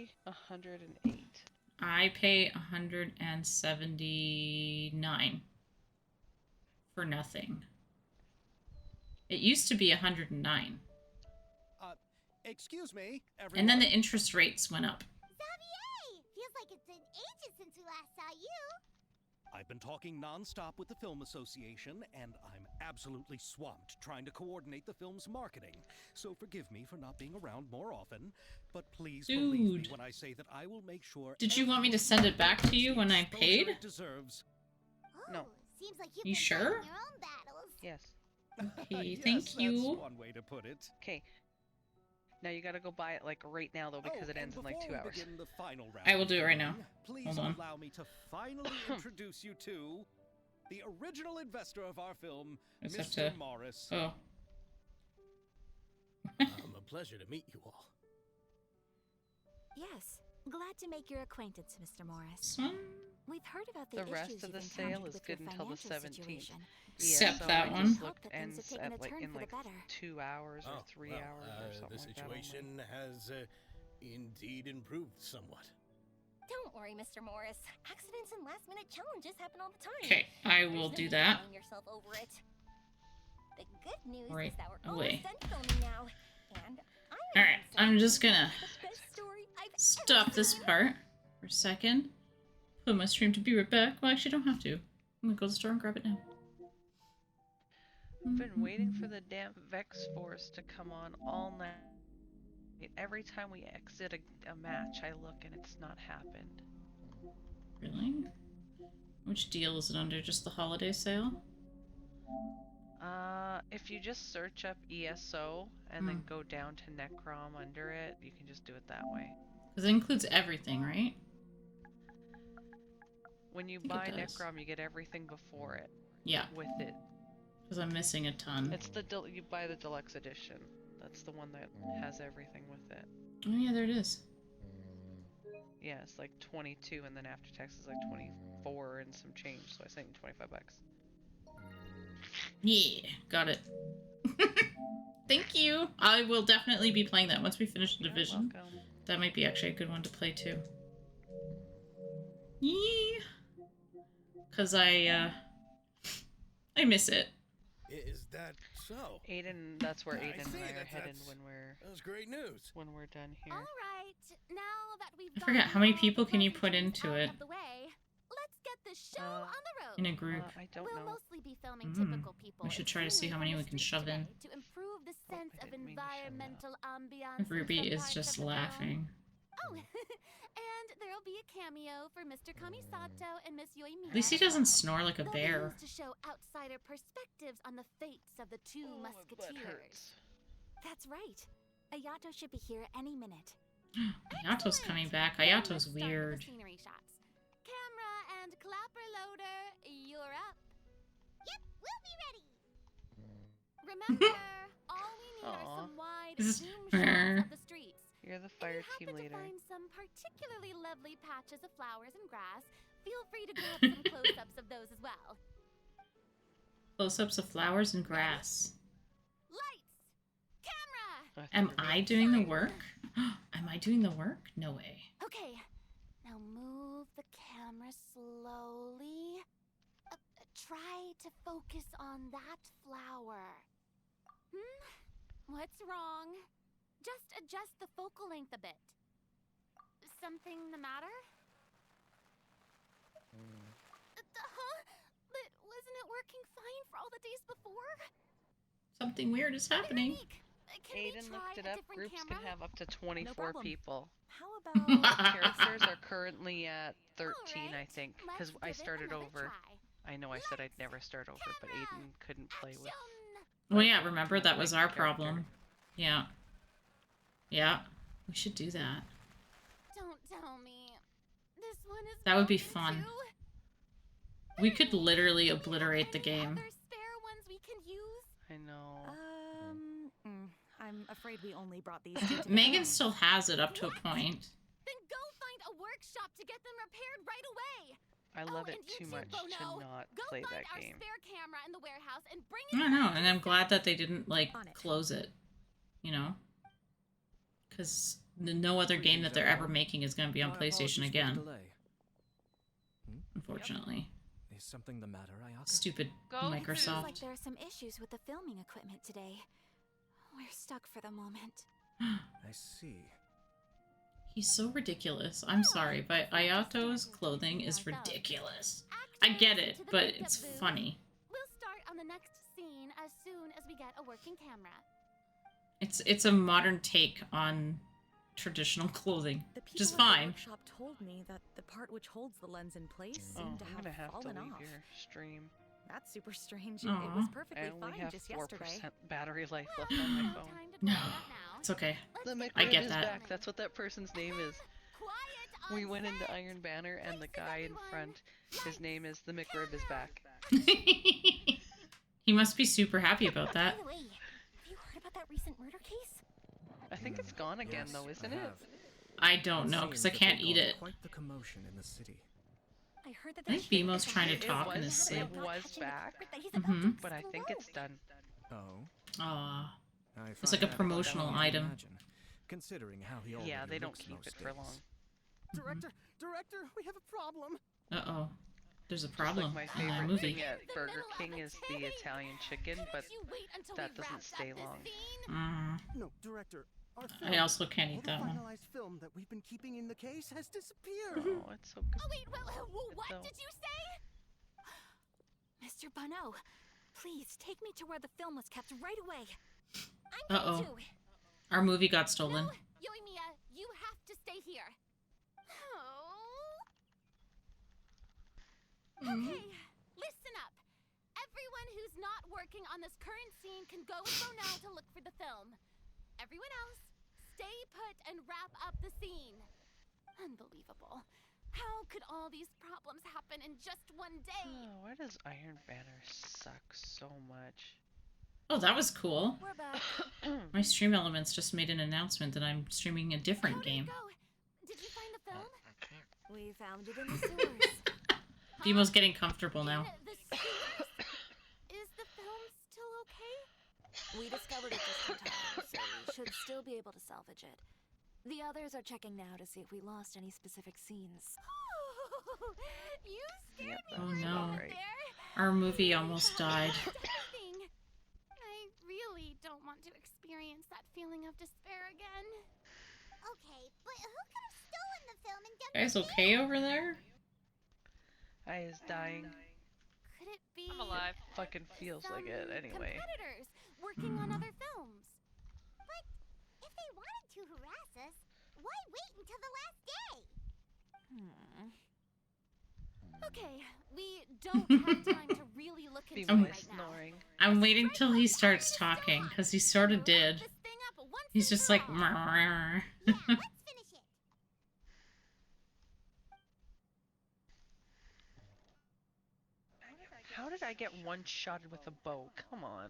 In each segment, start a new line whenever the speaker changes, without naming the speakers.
pay 108.
I pay 179 for nothing. It used to be 109.
Excuse me, everyone.
And then the interest rates went up.
Xavier! Feels like it's been ages since we last saw you.
I've been talking non-stop with the Film Association, and I'm absolutely swamped trying to coordinate the film's marketing. So forgive me for not being around more often, but please believe me when I say that I will make sure.
Did you want me to send it back to you when I paid?
It deserves.
No.
Seems like you've
You
been
sure?
fighting your own battles.
Yes.
Okay,
Yes,
thank you.
That's one way to put it.
Okay. Now you gotta go buy it like right now though because it ends in like 2 hours.
The final round,
I will do it right now.
Please
Hold on.
allow me to finally introduce you to the original investor of our film,
Let's
Mr.
have to-
Morris.
Oh.
A pleasure to meet you all.
Yes, glad to make your acquaintance, Mr. Morris.
This one?
We've heard about the
The rest
issues
of the
you've
sale
encountered
is
with
good
your
until the
financial
17th.
situation.
Except
so
that
I
one.
just
Hope
looked
that things
ends
have taken
at
a
like
turn
in
for the
like
better.
2 hours or 3 hours or something
the
like that.
situation has indeed improved somewhat.
Don't worry, Mr. Morris. Accidents and last-minute challenges happen all the time.
Okay, I will do that.
Yourself over it. The good news
Right
is that we're
away.
almost done filming now. And
Alright, I'm just gonna
the best story I've
stop
ever
this
seen.
part for a second. Put my stream to be right back. Well, actually, I don't have to. I'm gonna go to the store and grab it now.
I've been waiting for the damn Vex Force to come on all night. Every time we exit a match, I look and it's not happened.
Really? Which deal is it under? Just the holiday sale?
If you just search up ESO and then go down to Necrom under it, you can just do it that way.
Because it includes everything, right?
When you
think
buy
it does.
Necrom, you get everything before it.
Yeah.
With it.
Because I'm missing a ton.
It's the you buy the deluxe edition. That's the one that has everything with it.
Oh yeah, there it is.
Yeah, it's like 22, and then after tax is like 24 and some change. So I sent you $25.
Yeah, got it. Thank you. I will definitely be playing that once we finish the division.
Welcome.
That might be actually a good one to play too. Yeah. Because I miss it.
Is that so?
Aiden, that's where
I
Aiden and
see,
I are
that's-
heading
that's-
when we're
That's great news.
done here.
All right, now that we've
I forget, how many people can you put
pleasantries
into
out
it?
of the way, let's get the show on the road.
In a group.
I don't
We'll
know.
mostly be filming
Mm.
typical people.
We should try to see how many we can shove in.
To improve the sense
I
of
didn't mean to shove that.
environmental ambiance. in
Ruby
some
is
parts
just
of the film.
laughing.
Oh, and there'll be a cameo for Mr. Kamisato and Miss Yoimiya.
At least he doesn't snore like a
They'll be
bear.
used to show outsider perspectives on the fates of the two
Oh, my butt
musketeers.
hurts.
That's right. Ayato should be here any minute.
Ayato's coming back.
Then
Ayato's
let's start with the
weird.
scenery shots. Camera and clapper loader, you're up. Yep, we'll be ready. Remember, all we need are some wide
This is-
zoom shots of the streets.
You're the
If
fire
you
team
happen
leader.
to find some particularly lovely patches of flowers and grass, feel free to grab some close-ups of those as well.
Close-ups of flowers and grass.
Lights! Camera!
Am I doing the work? Am I doing the work? No way.
Okay, now move the camera slowly. Try to focus on that flower. What's wrong? Just adjust the focal length a bit. Something the matter? Huh? But wasn't it working fine for all the days before?
Something weird is happening.
Unique. Can we
Aiden
try
looked it
a
up.
different
Groups
camera?
can have up to 24
problem.
people.
How about...
Characters are currently at 13, I
Alright,
think,
let's
because I
give it
started
another
over.
try.
I know I said I'd never start over, but
Camera,
Aiden couldn't play with.
Action!
Well, yeah, remember, that
my
was our
character.
problem. Yeah. Yeah. We should do that.
Don't tell me. This one is
That would be
broken
fun.
too?
We could literally
Do we have
obliterate the
any
game.
Other spare ones we can use?
I know.
I'm afraid we only brought these two today.
Megan still has it up to a point.
Then go find a workshop to get them repaired right away.
I love it
and
too
you
much
Bono,
to not
go
play
find
that
our
game.
spare camera in the warehouse and bring
I
it
don't know,
back
and
to
I'm
the
glad that they didn't, like,
On it.
close it. You know? Because no other game that they're ever making is going to be on
My
PlayStation
apologies for the
again.
delay.
Unfortunately.
Is something the matter, Ayaka?
Stupid
Go
It seems
Microsoft.
like there are some issues with the filming equipment today. We're stuck for the moment.
I see.
He's so ridiculous. I'm sorry, but Ayato's clothing is ridiculous. I get it, but it's funny.
We'll start on the next scene as soon as we get a working camera.
It's a modern take on traditional clothing,
The
which is
people at the
fine.
workshop told me that the part which holds the lens in place
Oh,
seemed to
I'm gonna have to
fallen
leave
off.
your stream.
That's super strange.
Aw.
It was
I
perfectly
only
fine
have
just
4%
yesterday.
battery life left on my phone.
Time to
No,
plan that now.
it's okay.
The
Let's
I
McRib
get
is
that.
back. That's what that person's name is.
Quiet on
We went into
set.
Iron Banner, and the
Places,
guy in
everyone.
front, his name is the McRib is back.
He must be super happy about that.
By the way, have you heard about that recent murder case?
I think it's gone again,
Yes,
though, isn't
I
it?
have.
I don't know, because I
Seems that
can't
they've
eat
caused
it.
Quite the commotion in the city.
I heard that
I think
they're
Bemo's trying to
It
talk in his
was-
sleep.
it was back,
Mhm.
but I think it's done.
Oh.
Aw.
I
It's
find
like a
that
promotional
hard to
item.
imagine, considering how he already
Yeah, they don't
looks
keep
most
it for
days.
long.
Director, we have a problem.
Uh-oh. There's a
Just
problem
like my
in that
favorite
movie.
thing at Burger King is the Italian chicken, but
You wait until
that
we
doesn't
wrapped
stay
up this
long.
scene.
No, director. Our
I
film,
also can't
all
eat
the
that one.
finalized film that we've been keeping in the case has disappeared.
Oh, it's so good.
Oh wait, what
So-
did you say?
Mr. Bono, please take me to where the film was kept right away.
I'm
Uh-oh.
going to.
Our movie got stolen.
No, Yoimiya, you have to stay here. Oh. Okay, listen up. Everyone who's not working on this current scene can go with Bonell to look for the film. Everyone else, stay put and wrap up the scene. Unbelievable. How could all these problems happen in just one day?
Oh, why does Iron Banner suck so much?
Oh, that was cool.
We're back.
My Stream Elements just made an announcement that I'm streaming a different
How did it
game.
go? Did you find the film?
We found it in the sewers.
Bemo's getting comfortable now.
In the sewers? Is the film still okay?
We discovered it just in time, so we should still be able to salvage it. The others are checking now to see if we lost any specific scenes.
You scared
Yep,
me
that
Oh,
was
right
no.
about right.
there.
Our movie almost died.
Anything. I really don't want to experience that feeling of despair again.
Okay, but who could have stolen the film and done
Guys okay over there?
I is dying.
Could it be
I'm alive.
Fucking feels like it
some
anyway.
competitors working on other films?
But if they wanted to harass us, why wait until the last day?
Okay, we don't have time to really look into
Bemo
it
is
right now.
snoring.
I'm waiting till he starts talking, because he sort of did.
This thing up once
He's
and
just
for
like,
all.
"Mrrr."
Yeah, let's finish it.
How did I get one-shotted with a bow? Come on.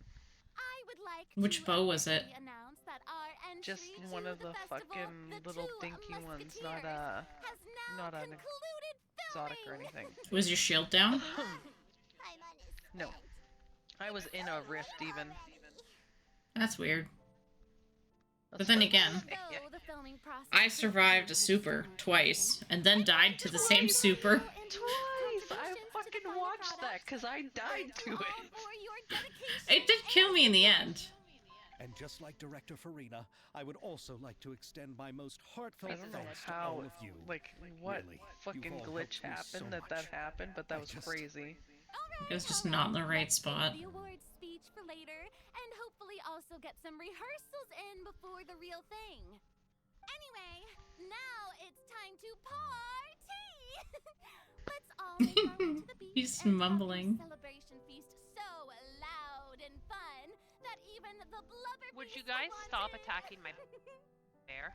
I would like
Which
to
bow was it?
officially announce that our entry
Just one
to
of the
festival,
fucking
The
little
Two
dinky ones, not
Musketeers,
a
has now
not an
concluded
exotic or
filming.
anything.
Was your shield down?
I'm on his
No. I was in a rift even.
That's weird. But
That's
then
what-
again,
Although the filming process
I survived a super twice, and then died to the same super.
Twice! I fucking watched that because I died to it.
It did kill me in the end.
And just like Director Farina, I would also like to extend my most heartfelt
I don't know
thanks to all
how,
of you.
like, what
Really,
fucking
you've all
glitch
helped me so
happened that
much.
happened, but that
I
was
just-
crazy.
It was just not in the right
Let's save
spot.
The awards speech for later, and hopefully also get some rehearsals in before the real thing. Anyway, now it's time to party. Let's all make our way to the beach.
He's
and have a
mumbling.
Celebration feast so loud and fun that even the blubber
Would you
beast
guys
wants
stop
in.
attacking my bear?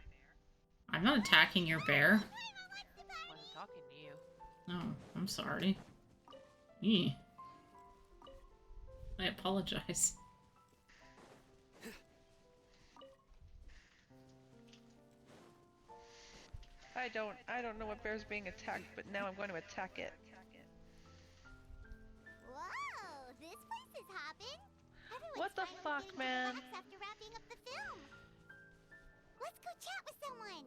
I'm not attacking your bear.
I wasn't talking to you.
No, I'm sorry. Eeh. I apologize.
I don't know what bear's being attacked, but now I'm going to attack it.
Whoa, this place is hopping. Everyone's
What the
finally
fuck,
getting
man?
relaxed after wrapping up the film. Let's go chat with someone.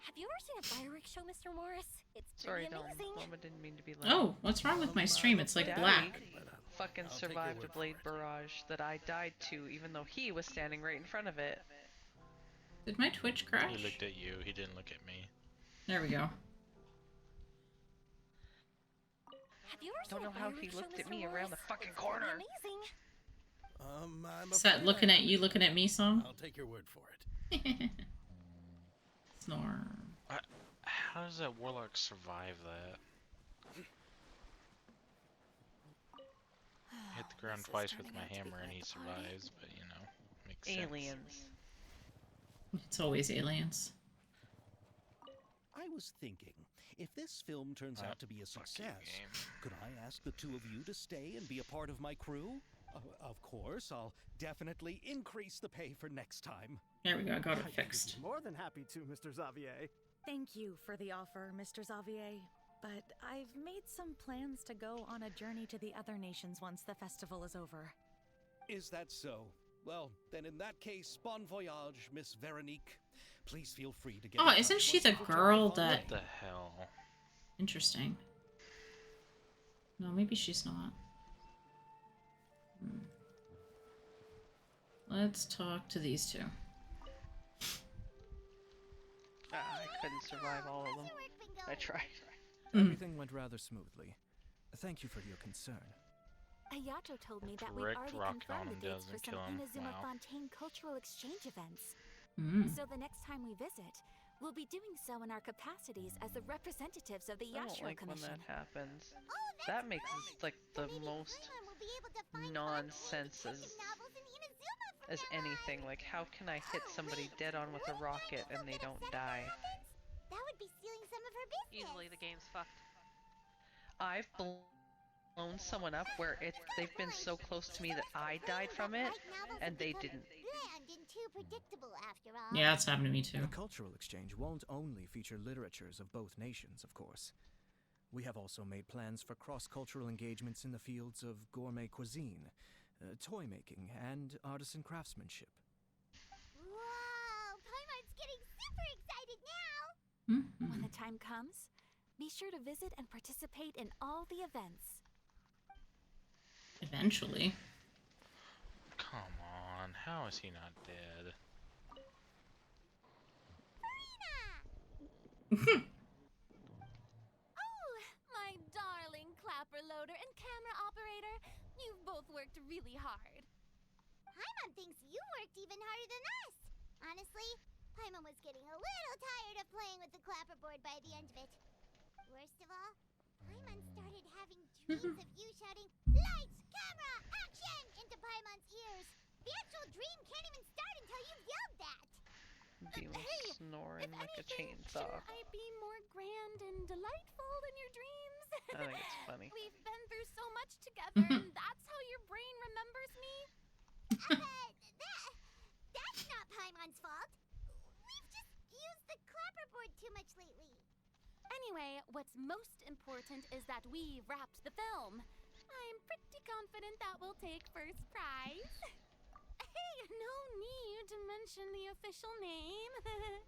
Have you ever seen a fireworks show, Mr. Morris? It's
Sorry,
pretty amazing.
Mama didn't mean to be loud.
Oh, what's wrong with my stream? It's like
Daddy
black.
fucking survived a blade barrage that I died to, even though he was standing right in front of it.
Did my Twitch crash?
He looked at you. He didn't look at me.
There we go.
Have you ever
Don't
seen
know
a
how
fireworks
he
show,
looked at
Mr.
me
Morris?
around the fucking
It's pretty
corner.
amazing.
I'm
Is that looking at you, looking at me song?
I'll take your word for it.
Snore.
How does that warlock survive that? Hit the ground
This is
twice with
turning
my
out to be
hammer and
quite
he
the party.
survives, but you know, makes sense.
Aliens.
It's always aliens.
I was thinking, if this film turns out to be a
Fuck you,
success,
game.
could I ask the two of you to stay and be a part of my crew? Of course, I'll definitely increase the pay for next time.
There we go, I got it
I'd be
fixed.
more than happy to, Mr. Xavier.
Thank you for the offer, Mr. Xavier. But I've made some plans to go on a journey to the other nations once the festival is over.
Is that so? Well, then in that case, bon voyage, Miss Veronique. Please feel free to get
Oh,
in
isn't
touch
she
once
the
you return
girl
from
that...
What the hell?
Interesting. No, maybe she's not. Let's talk to these two.
I couldn't survive all of them. I tried.
Everything went rather smoothly. Thank you for your concern.
Ayato told me that we've
Direct
already
rocket on
confirmed
him
the dates for
doesn't
some
kill him.
Inazuma
Wow.
Fontain cultural exchange events. So the next time we visit, we'll be doing so in our capacities as the representatives of the
I don't
Yashiro
like when
Commission.
that happens.
Oh, that's
That makes
great.
like the
Maybe
most
Paimon will be able to find
nonsense
Fontaine detective novels in Inazuma from
as
now on.
anything. Like, how can I hit somebody dead on with a rocket and they don't die?
That would be stealing some of her business.
Easily, the game's fucked.
I've blown someone up where they've been so close to me that I died from it, and they didn't.
Bland and too predictable after all.
Yeah, it's happened to me too.
The cultural exchange won't only feature literatures of both nations, of course. We have also made plans for cross-cultural engagements in the fields of gourmet cuisine, toy making, and artisan craftsmanship.
Whoa, Paimon's getting super excited now.
When the time comes, be sure to visit and participate in all the events.
Eventually.
Come on, how is he not dead?
Oh, my darling clapper loader and camera operator, you've both worked really hard.
Paimon thinks you worked even harder than us. Honestly, Paimon was getting a little tired of playing with the clapperboard by the end of it. Worst of all, Paimon started having dreams of you shouting, "Lights, camera, action!" into Paimon's ears. The actual dream can't even start until you've yelled that.
Demon
Hey,
snoring
if
like a
anything,
chainsaw.
shouldn't I be more grand and delightful in your dreams?
I think it's funny.
We've been through so much together, and that's how your brain remembers me?
That's not Paimon's fault. We've just used the clapperboard too much lately.
Anyway, what's most important is that we wrapped the film. I'm pretty confident that we'll take first prize. Hey, no need to mention the official name.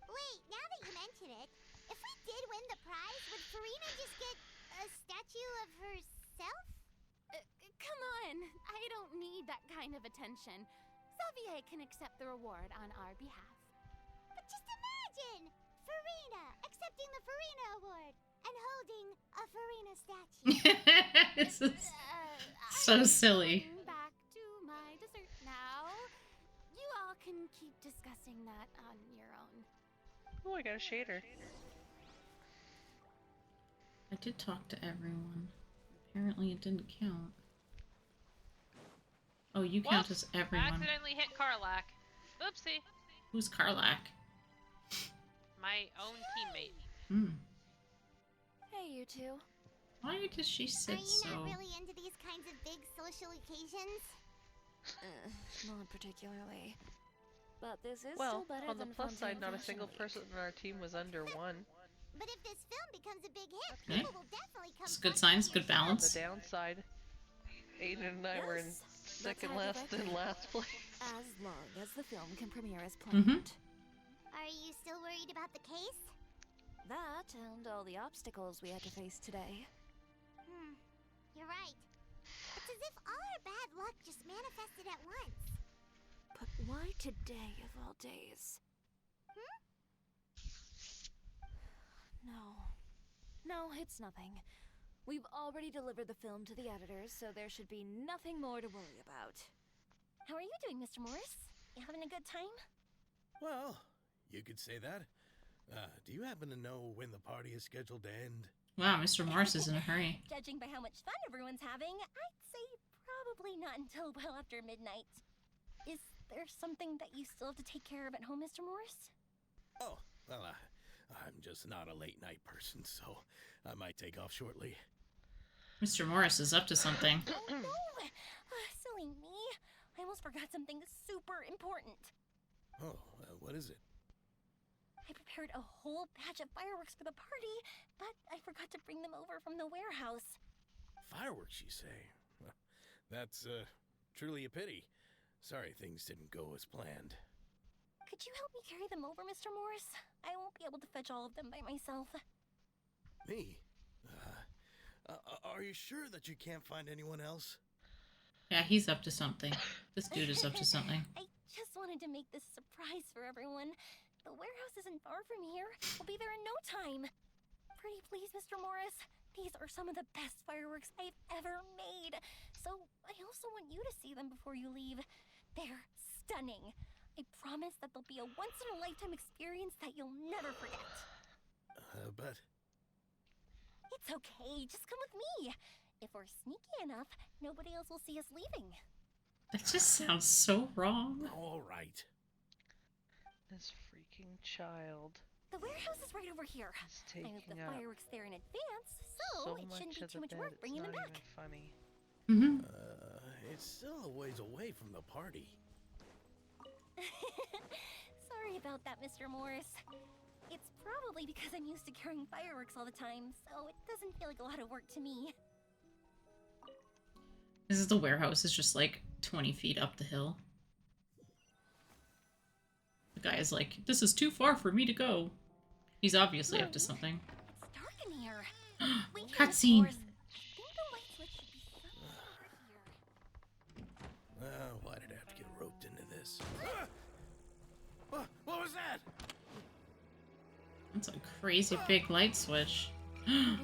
Wait, now that you mention it, if we did win the prize, would Farina just get a statue of herself?
Come on, I don't need that kind of attention. Xavier can accept the reward on our behalf.
But just imagine! Farina accepting the Farina Award and holding a Farina statue.
This is so silly.
Going back to my dessert now. You all can keep discussing that on your own.
Oh, I got a shader.
I did talk to everyone. Apparently it didn't count. Oh, you count as everyone.
Accidentally hit Karlak. Oopsie.
Who's Karlak?
My own teammate.
Hey, you two.
Why does she
Are
sit
you
so...
not really into these kinds of big social occasions?
Not particularly. But this is
Well,
still better
on the
than
plus side,
Fontaine
not a
Fashion
single
Week.
person in our team was under 1.
But if this film becomes a big hit,
Okay.
people will definitely come.
It's good
find
signs,
you.
good balance.
The downside, Aiden and I were in
Yes,
second
that's how
last
you
and
like it.
last place.
As long as the film can premiere as planned.
Are you still worried about the case?
That and all the obstacles we had to face today.
You're right. It's as if all our bad luck just manifested at once.
But why today of all days? No, it's nothing. We've already delivered the film to the editors, so there should be nothing more to worry about.
How are you doing, Mr. Morris? You having a good time?
Well, you could say that. Do you happen to know when the party is scheduled to end?
Wow, Mr. Morris is in a hurry.
Judging by how much fun everyone's having, I'd say probably not until well after midnight. Is there something that you still have to take care of at home, Mr. Morris?
Oh, well, I'm just not a late night person, so I might take off shortly.
Mr. Morris is up to something.
Oh, no! Silly me. I almost forgot something super important.
Oh, what is it?
I prepared a whole batch of fireworks for the party, but I forgot to bring them over from the warehouse.
Fireworks, you say? Well, that's truly a pity. Sorry things didn't go as planned.
Could you help me carry them over, Mr. Morris? I won't be able to fetch all of them by myself.
Me? Are you sure that you can't find anyone else?
Yeah, he's up to something. This dude is up to something.
I just wanted to make this a surprise for everyone. The warehouse isn't far from here. I'll be there in no time. Pretty please, Mr. Morris. These are some of the best fireworks I've ever made. So I also want you to see them before you leave. They're stunning. I promise that they'll be a once-in-a-lifetime experience that you'll never forget.
But...
It's okay. Just come with me. If we're sneaky enough, nobody else will see us leaving.
That just sounds so wrong.
All right.
This freaking child.
The warehouse is right over here. I moved the fireworks there in advance, so it shouldn't be too much work bringing them back.
Even funny.
Mm-hmm.
It's still a ways away from the party.
Sorry about that, Mr. Morris. It's probably because I'm used to carrying fireworks all the time, so it doesn't feel like a lot of work to me.
This is the warehouse. Is just like 20 feet up the hill. The guy is like, this is too far for me to go. He's obviously up to something.
It's dark in here. Wait,
Cutscene.
I think the light switch should be somewhere over here.
Why did I have to get roped into this? What was that?
That's a crazy big light switch.
Who's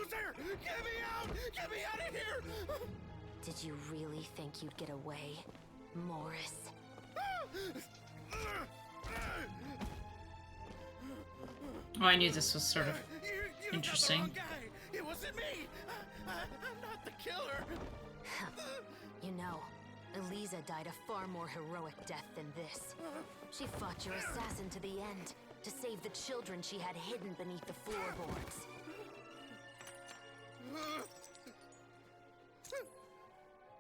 there? Get me out! Get me out of here!
Did you really think you'd get away, Morris?
Oh, I knew this was sort of interesting.
Got the wrong guy. It wasn't me. I'm not the killer.
You know, Eliza died a far more heroic death than this. She fought your assassin to the end to save the children she had hidden beneath the floorboards.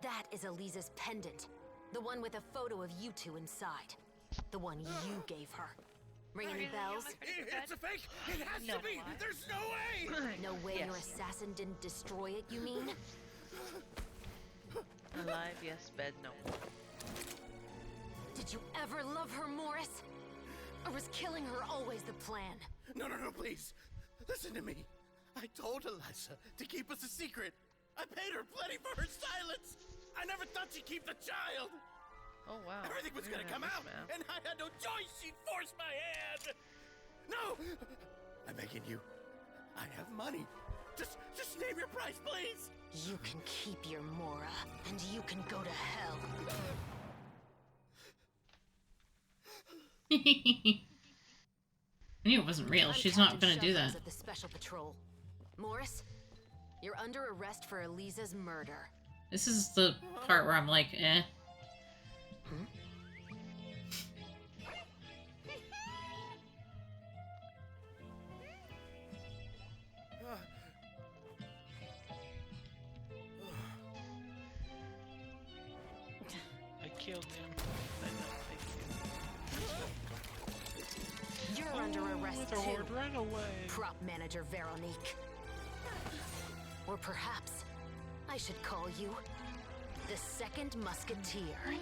That is Eliza's pendant. The one with a photo of you two inside. The one you gave her. Ring any bells?
It's a fake! It has to be! There's no way!
No way your assassin didn't destroy it, you mean?
Alive, yes, bed, no.
Did you ever love her, Morris? Or was killing her always the plan?
No, please. Listen to me. I told Eliza to keep us a secret. I paid her plenty for her silence. I never thought she'd keep the child.
Oh, wow.
Everything was gonna come out, and I had no choice. She'd force my hand. No! I'm begging you. I have money. Just name your price, please.
You can keep your Mora, and you can go to hell.
I knew it wasn't real. She's not gonna do that.
Of the Special Patrol. Morris, you're under arrest for Eliza's murder.
This is the part where I'm like, eh.
I killed him.
You're under arrest too,
Run away.
prop manager Veronique. Or perhaps I should call you the Second Musketeer.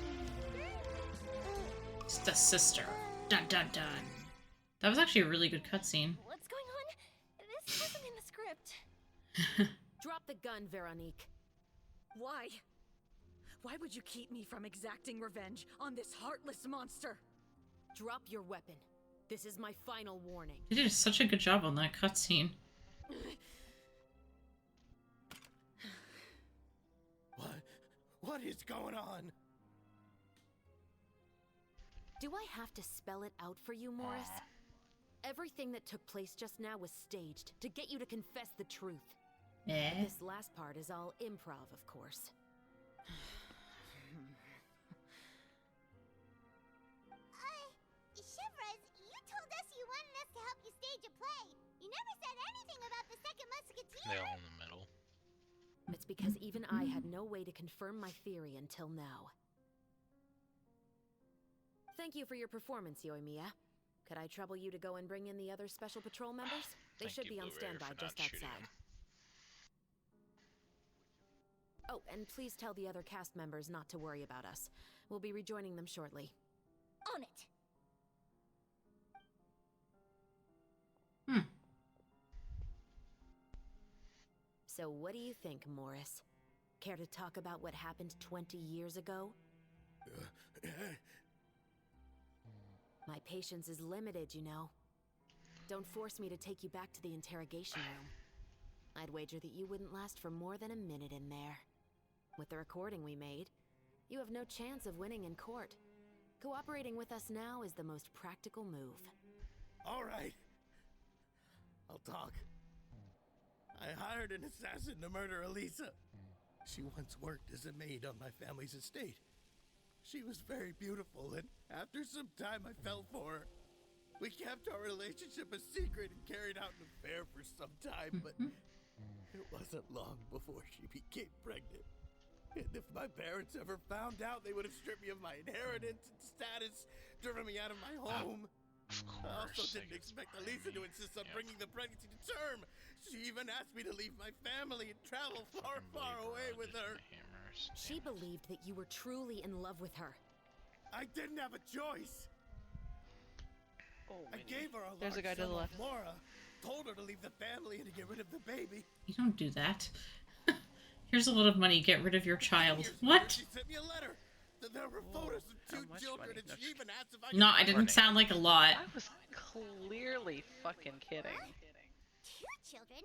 It's the sister. Dun dun dun. That was actually a really good cutscene.
What's going on? This wasn't in the script. Drop the gun, Veronique.
Why? Why would you keep me from exacting revenge on this heartless monster?
Drop your weapon. This is my final warning.
They did such a good job on that cutscene.
What is going on?
Do I have to spell it out for you, Morris? Everything that took place just now was staged to get you to confess the truth.
Eh?
This last part is all improv, of course.
Chevrolet, you told us you wanted us to help you stage a play. You never said anything about the second musketeer.
They're all in the middle.
It's because even I had no way to confirm my theory until now. Thank you for your performance, Yoimiya. Could I trouble you to go and bring in the other Special Patrol members? They
Thank
should
you,
be on
Blueberry,
standby
for not
just
shooting
outside.
him.
Oh, and please tell the other cast members not to worry about us. We'll be rejoining them shortly.
On it.
So what do you think, Morris? Care to talk about what happened 20 years ago? My patience is limited, you know. Don't force me to take you back to the interrogation room. I'd wager that you wouldn't last for more than a minute in there. With the recording we made, you have no chance of winning in court. Cooperating with us now is the most practical move.
All right. I'll talk. I hired an assassin to murder Elisa. She once worked as a maid on my family's estate. She was very beautiful, and after some time I fell for her. We kept our relationship a secret and carried out an affair for some time, but it wasn't long before she became pregnant. And if my parents ever found out, they would have stripped me of my inheritance and status, driven me out of my home.
Of course.
I also didn't expect Elisa to insist on bringing the pregnancy to term. She even asked me to leave my family and travel far, far away with her.
She believed that you were truly in love with her.
I didn't have a choice.
Oh,
I gave her a
there's a
large
guy to the
sum of
left.
Mora, told her to leave the family and to get rid of the baby.
You don't do that. Here's a lot of money, get rid of your child.
Years later,
What?
She sent me a letter. There were photos of
How
two
much
children,
money?
and she even asked if I
No,
could
I didn't sound like a lot.
I was clearly fucking kidding.
Two children?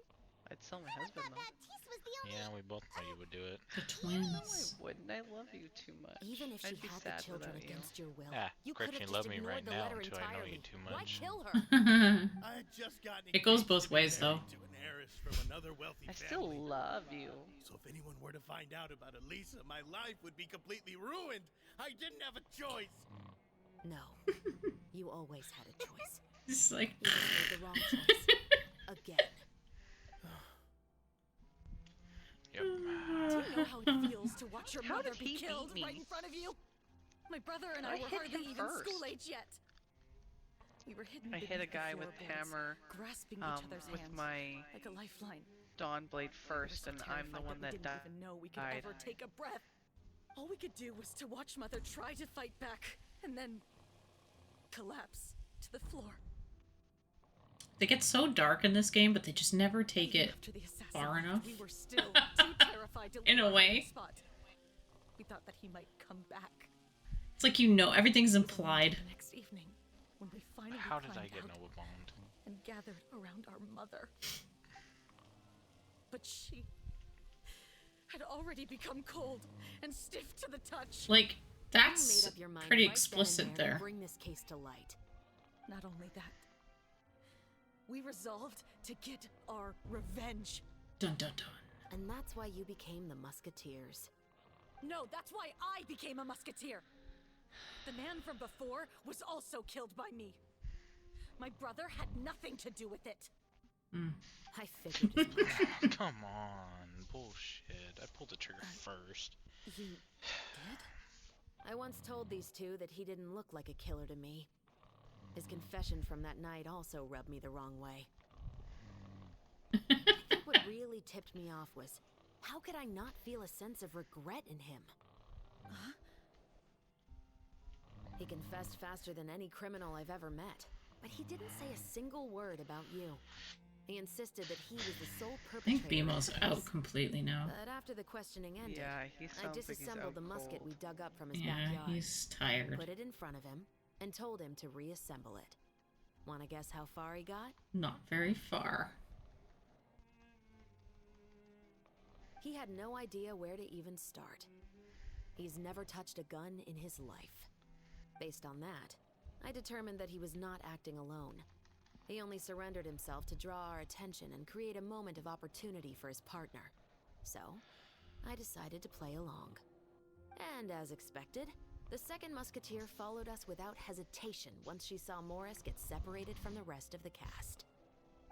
I'd sell my
I
husband
thought
though.
Baptiste was the only...
Yeah, we both know you would do it.
The
No, I
twins.
wouldn't. I love you too much.
Even if she
I'd be
had
sad
the children
without you.
against your will,
Ah,
you could have
Gretchen,
just
love me
ignored
right
the
now
letter
until I know you
entirely.
too
Why
much.
kill her?
I had just gotten
It goes
engaged
both
to be
ways, though.
married to an heiress from another wealthy
I still
family.
love you.
So if anyone were to find out about Elisa, my life would be completely ruined. I didn't have a choice.
No. You always had a choice.
It's like...
You just made the wrong choice. Again.
Yep.
Do you know how it feels to watch your
How
mother
did
be
he
killed
beat me?
right in front of you? My brother and
I
I were
hit
hardly
him
even
first.
school age yet. We were hidden
I hit a
beneath the
guy with
floorboards,
hammer
grasping each other's
with
hands
my
like a lifeline.
Dawn Blade
We were
first,
so
and I'm the
terrified
one
we
that
didn't
died.
even know we could ever take a breath. All we could do was to watch Mother try to fight back and then collapse to the floor.
They get so dark in this game, but they just never take
Even
it
after the assassin
far
left,
enough.
We were still too terrified to
In
leave
a
our
way.
hiding spot. We thought that he might come back.
It's like, you know, everything's implied.
The next evening, when we finally
How did I
climbed
get
out
Noah Bond?
and gathered around our mother. But she had already become cold and stiff to the touch.
Like,
You
that's
made up your mind
pretty
right then and
explicit
there to
there.
bring this case to light.
Not only that, we resolved to get our revenge.
Dun dun dun.
And that's why you became the Musketeers.
No, that's why I became a musketeer. The man from before was also killed by me. My brother had nothing to do with it.
I figured as much.
Come on, bullshit. I pulled the trigger first.
You did? I once told these two that he didn't look like a killer to me. His confession from that night also rubbed me the wrong way. I think what really tipped me off was, how could I not feel a sense of regret in him? He confessed faster than any criminal I've ever met, but he didn't say a single word about you. He insisted that he was the sole
I think
perpetrator.
BMO's out completely now.
But after the questioning ended,
Yeah, he
I
sounds like he's
disassembled
out
the musket
cold.
we dug up from his
Yeah,
backyard.
he's tired.
Put it in front of him, and told him to reassemble it. Wanna guess how far he got?
Not very far.
He had no idea where to even start. He's never touched a gun in his life. Based on that, I determined that he was not acting alone. He only surrendered himself to draw our attention and create a moment of opportunity for his partner. So, I decided to play along. And as expected, the second musketeer followed us without hesitation once she saw Morris get separated from the rest of the cast.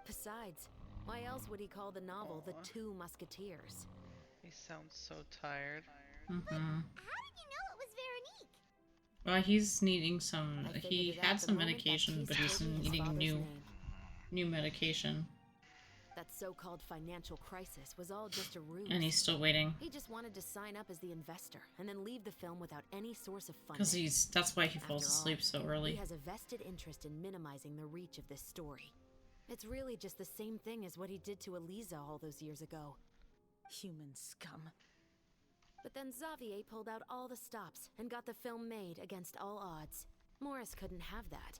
Besides, why else would he call the novel The Two Musketeers?
He sounds so tired.
Mm-hmm.
How did you know it was Veronique?
Well, he's needing some.
I figured
He
it out
had
the
some
moment that
medication,
piece
but he's
told me his
needing
father's
new
name.
medication,
That so-called financial crisis was all just a ruse.
and he's still waiting
He just wanted to sign up as the investor and then leave the film without any source of funding.
because that's why he falls
After all,
asleep so early.
He has a vested interest in minimizing the reach of this story. It's really just the same thing as what he did to Eliza all those years ago.
Human scum.
But then Xavier pulled out all the stops and got the film made against all odds. Morris couldn't have that.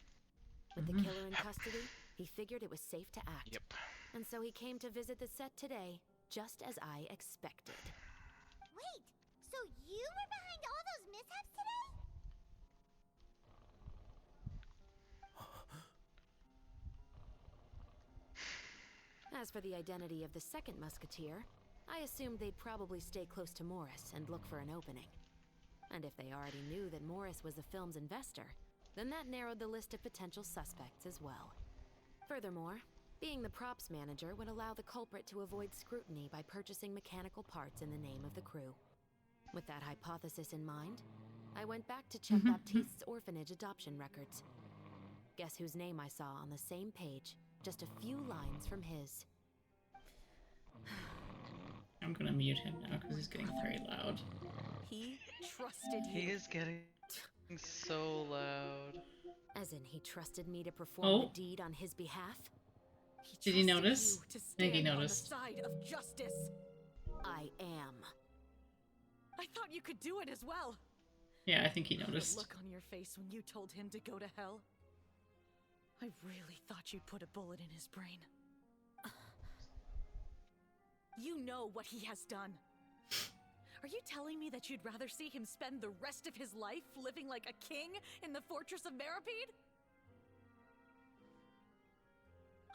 With the killer in custody, he figured it was safe to act.
Yep.
And so he came to visit the set today, just as I expected.
Wait, so you were behind all those mishaps today?
As for the identity of the second musketeer, I assumed they'd probably stay close to Morris and look for an opening. And if they already knew that Morris was the film's investor, then that narrowed the list of potential suspects as well. Furthermore, being the props manager would allow the culprit to avoid scrutiny by purchasing mechanical parts in the name of the crew. With that hypothesis in mind, I went back to check Baptiste's orphanage adoption records. Guess whose name I saw on the same page, just a few lines from his.
I'm gonna mute him now because he's getting very loud.
He trusted you.
He is getting so loud.
As in, he trusted me to perform
Oh.
the deed on his behalf?
Did he
trusted
notice?
you to
I think he
stand on the
noticed.
side of justice.
I am.
I thought you could do it as well.
Yeah, I think he
The
noticed.
look on your face when you told him to go to hell. I really thought you'd put a bullet in his brain. You know what he has done. Are you telling me that you'd rather see him spend the rest of his life living like a king in the fortress of Meripede?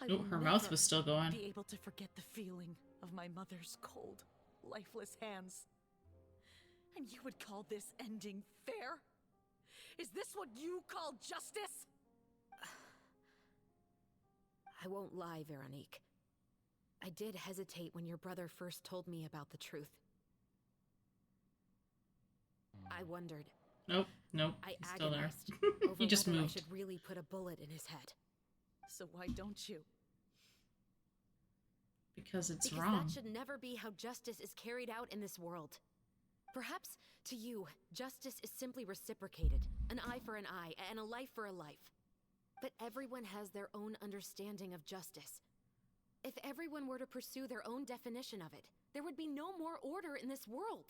I
Oh,
will
her mouth
never
was still going.
be able to forget the feeling of my mother's cold, lifeless hands. And you would call this ending fair? Is this what you call justice?
I won't lie, Veronique. I did hesitate when your brother first told me about the truth. I wondered.
Nope,
I
he's still there.
agonized over
He just
whether I
moved.
should really put a bullet in his head.
So why don't you?
Because it's
Because
wrong.
that should never be how justice is carried out in this world. Perhaps, to you, justice is simply reciprocated. An eye for an eye, and a life for a life. But everyone has their own understanding of justice. If everyone were to pursue their own definition of it, there would be no more order in this world.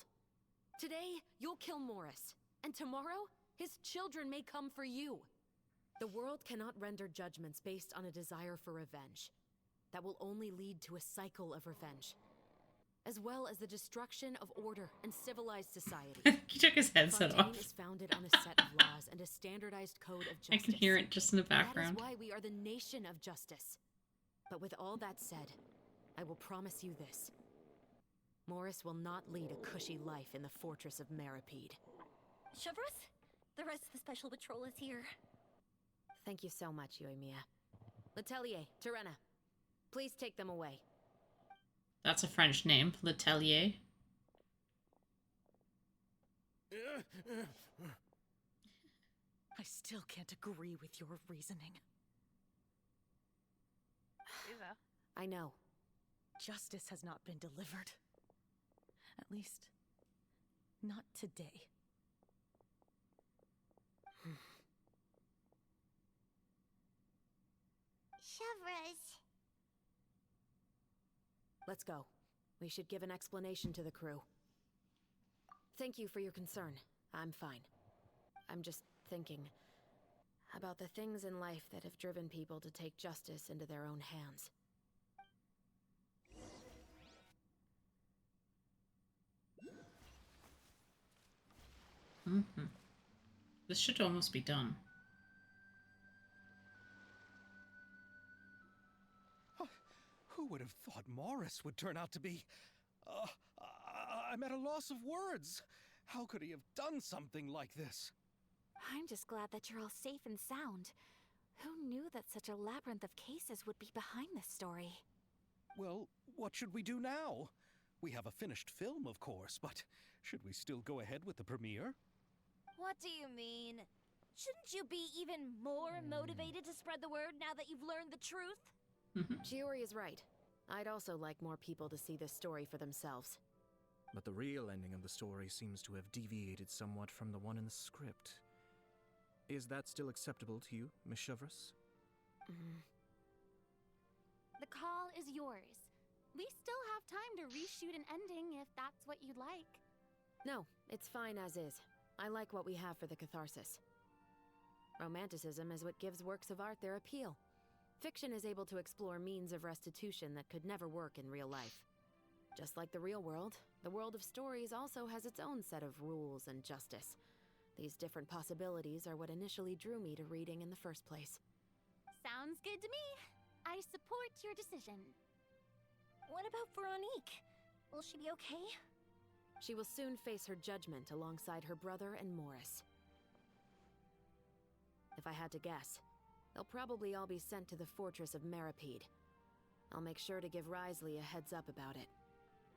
Today, you'll kill Morris, and tomorrow, his children may come for you. The world cannot render judgments based on a desire for revenge. That will only lead to a cycle of revenge, as well as the destruction of order and civilized society.
He took his headset
Fontain
off.
is founded on a set of laws and a standardized code of justice.
I can hear it just in the background.
That is why we are the nation of justice. But with all that said, I will promise you this. Morris will not lead a cushy life in the fortress of Meripede.
Chevrus, the rest of the special patrol is here.
Thank you so much, Yoimiya. Letelier, Terena, please take them away.
That's a French name, Letelier.
I still can't agree with your reasoning.
Lisa.
I know.
Justice has not been delivered. At least, not today.
Chevras.
Let's go. We should give an explanation to the crew. Thank you for your concern. I'm fine. I'm just thinking about the things in life that have driven people to take justice into their own hands.
Mm-hmm. This should almost be done.
Who would have thought Morris would turn out to be... I'm at a loss of words. How could he have done something like this?
I'm just glad that you're all safe and sound. Who knew that such a labyrinth of cases would be behind this story?
Well, what should we do now? We have a finished film, of course, but should we still go ahead with the premiere?
What do you mean? Shouldn't you be even more motivated to spread the word now that you've learned the truth?
Chiori is right. I'd also like more people to see this story for themselves.
But the real ending of the story seems to have deviated somewhat from the one in the script. Is that still acceptable to you, Miss Chevras?
The call is yours. We still have time to reshoot an ending if that's what you'd like.
No, it's fine as is. I like what we have for the catharsis. Romanticism is what gives works of art their appeal. Fiction is able to explore means of restitution that could never work in real life. Just like the real world, the world of stories also has its own set of rules and justice. These different possibilities are what initially drew me to reading in the first place.
Sounds good to me. I support your decision.
What about Veronique? Will she be okay?
She will soon face her judgment alongside her brother and Morris. If I had to guess, they'll probably all be sent to the fortress of Meripede. I'll make sure to give Risley a heads up about it.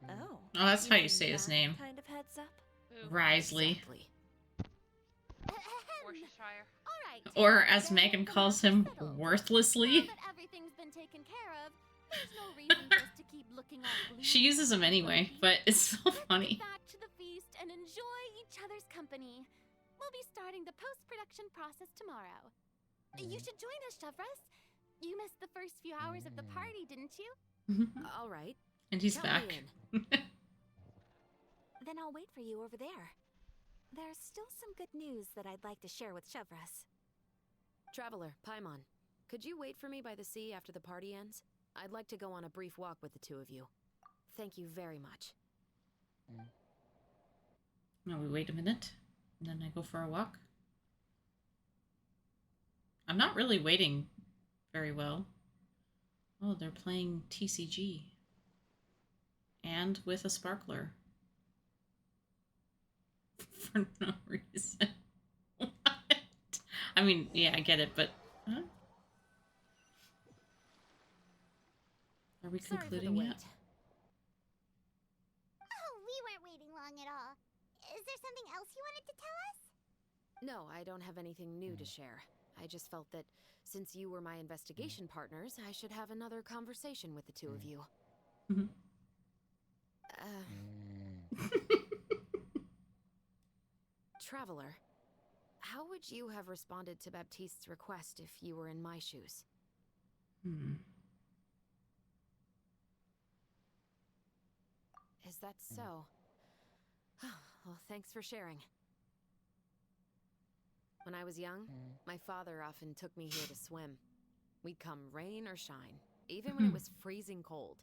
Oh.
Oh, that's how you
mean
say his
that
name.
Kind of heads up?
Risley.
Exactly.
Worcestershire.
All right.
Or as Megan calls him, worthlessly.
Now that everything's been taken care of, there's no reason for us to keep looking all gloomy.
She uses him anyway, but it's so funny.
Let's get back to the feast and enjoy each other's company. We'll be starting the post-production process tomorrow. You should join us, Chevras. You missed the first few hours of the party, didn't you?
All right.
And he's
Count
back.
me in.
Then I'll wait for you over there. There's still some good news that I'd like to share with Chevras.
Traveler, Paimon, could you wait for me by the sea after the party ends? I'd like to go on a brief walk with the two of you. Thank you very much.
Now we wait a minute, and then I go for a walk. I'm not really waiting very well. Oh, they're playing TCG. And with a sparkler. For no reason. What? I mean, yeah, I get it, but... Huh? Are we
Sorry for the
concluding
wait.
yet?
Oh, we weren't waiting long at all. Is there something else you wanted to tell us?
No, I don't have anything new to share. I just felt that since you were my investigation partners, I should have another conversation with the two of you. Traveler, how would you have responded to Baptiste's request if you were in my shoes? Is that so? Well, thanks for sharing. When I was young, my father often took me here to swim. We'd come rain or shine, even when it was freezing cold.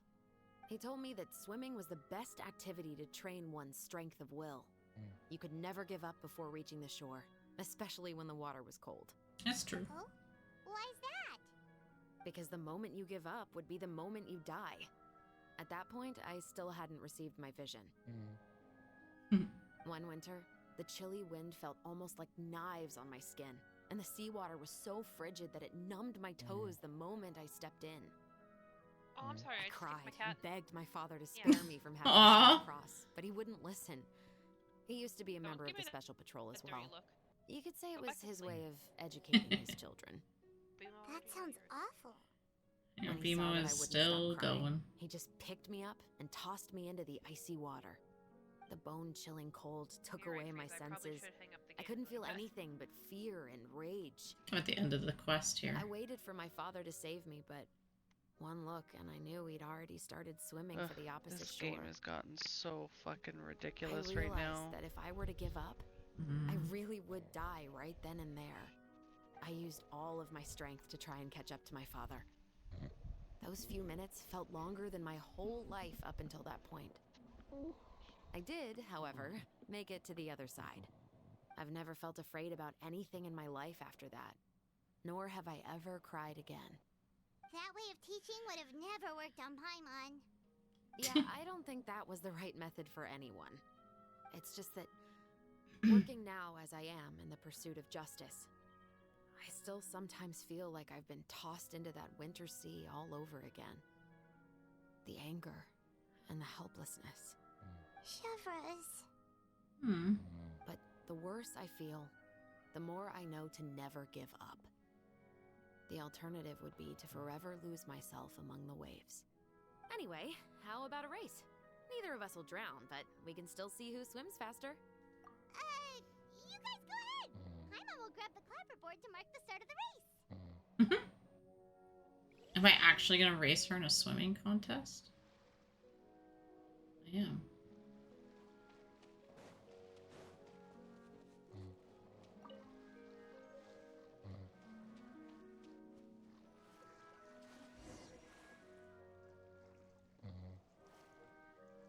He told me that swimming was the best activity to train one's strength of will. You could never give up before reaching the shore, especially when the water was cold.
That's true.
Oh? Why's that?
Because the moment you give up would be the moment you die. At that point, I still hadn't received my vision. One winter, the chilly wind felt almost like knives on my skin, and the seawater was so frigid that it numbed my toes the moment I stepped in.
Oh, I'm sorry.
I
I
cried
just kicked my cat.
and begged my father to
Yeah.
spare me from having to
Aw.
swim across, but he wouldn't listen. He used to be a
Don't
member of
give
the
it a-
special patrol as
a
well.
dirty look.
You could say it
Go back
was
to
his
sleep.
way of educating his children.
That sounds awful.
Yeah,
When he saw
Bimo
that I
is
wouldn't
still
stop crying,
going.
he just picked me up and tossed me into the icy water. The bone-chilling cold took
You're right,
away my
Freeze, I probably
senses,
should hang up the
I couldn't feel anything but fear and rage.
I'm at the end of the quest here.
I waited for my father to save me, but one look and I knew he'd already started swimming for the opposite
this
shore.
game has gotten so fucking ridiculous
I
right
realized
now.
that if I were to give up, I really would die right then and there. I used all of my strength to try and catch up to my father. Those few minutes felt longer than my whole life up until that point. I did, however, make it to the other side. I've never felt afraid about anything in my life after that, nor have I ever cried again.
That way of teaching would have never worked on Paimon.
Yeah, I don't think that was the right method for anyone. It's just that, working now as I am in the pursuit of justice, I still sometimes feel like I've been tossed into that winter sea all over again. The anger and the helplessness.
Chevros.
But the worse I feel, the more I know to never give up. The alternative would be to forever lose myself among the waves. Anyway, how about a race? Neither of us will drown, but we can still see who swims faster.
You guys go ahead! Paimon will grab the clapperboard to mark the start of the race.
Am I actually gonna race her in a swimming contest? I am.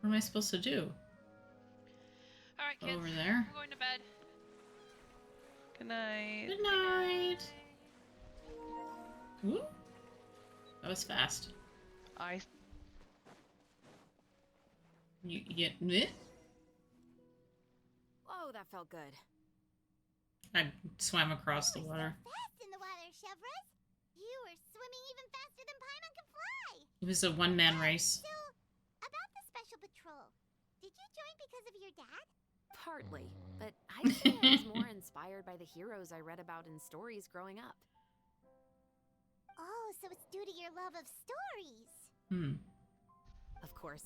What am I supposed to do?
Alright, kids.
Over there?
I'm going to bed.
Good night.
Good night. Ooh. That was fast. You get it?
Whoa, that felt good.
I swam across the water.
Fast in the water, Chevros. You were swimming even faster than Paimon can fly.
It was a one-man race.
So, about the special patrol, did you join because of your dad?
Partly, but I'd say I was more inspired by the heroes I read about in stories growing up.
Oh, so it's due to your love of stories.
Of course,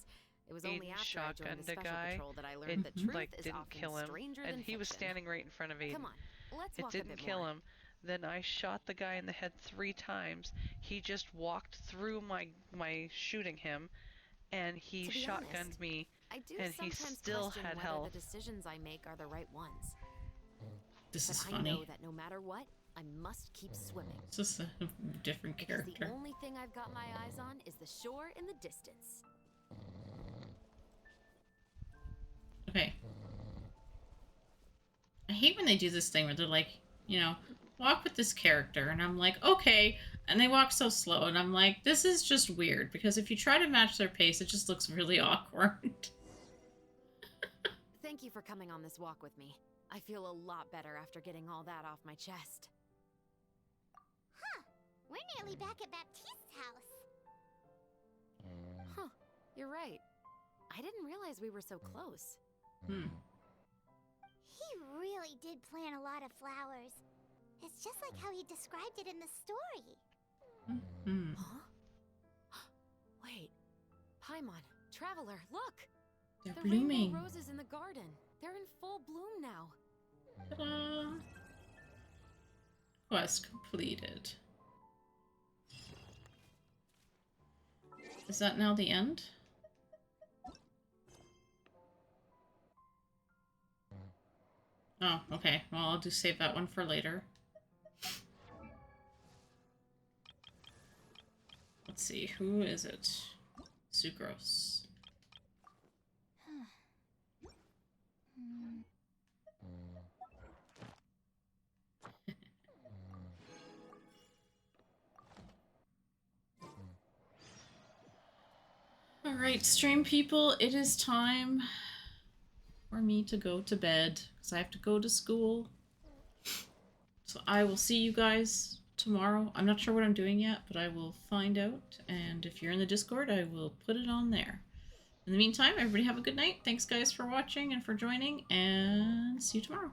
it was only
Aiden
after I joined the
shotgunned a
special
guy.
patrol that I learned that
It
truth
like
is
didn't
often
kill him,
stranger
and
than
he was
fiction.
standing right in front of Aiden.
Come on, let's
It
walk a
didn't
bit
kill
more.
him. Then I shot the guy in the head 3 times. He just walked through my shooting him, and he
To be
shotgunned
honest,
me,
I do
and he
sometimes
still
question
had
whether
health.
the decisions I make are the right ones.
This
But
is
I
funny.
know that no matter what, I must keep swimming.
It's just a different
Because
character.
the only thing I've got my eyes on is the shore in the distance.
Okay. I hate when they do this thing where they're like, you know, walk with this character, and I'm like, okay, and they walk so slow, and I'm like, this is just weird, because if you try to match their pace, it just looks really awkward.
Thank you for coming on this walk with me. I feel a lot better after getting all that off my chest.
Huh. We're nearly back at Baptiste's house.
Huh. You're right. I didn't realize we were so close.
He really did plant a lot of flowers. It's just like how he described it in the story.
Huh? Wait. Paimon, Traveler, look!
They're
The
blooming.
rainbow roses in the garden. They're in full bloom now.
Ta-da! Quest completed. Is that now the end? Oh, okay. Well, I'll just save that one for later. Let's see, who is it? Sucrose. Alright, stream people, it is time for me to go to bed, because I have to go to school. So I will see you guys tomorrow. I'm not sure what I'm doing yet, but I will find out, and if you're in the Discord, I will put it on there. In the meantime, everybody have a good night. Thanks guys for watching and for joining, and see you tomorrow.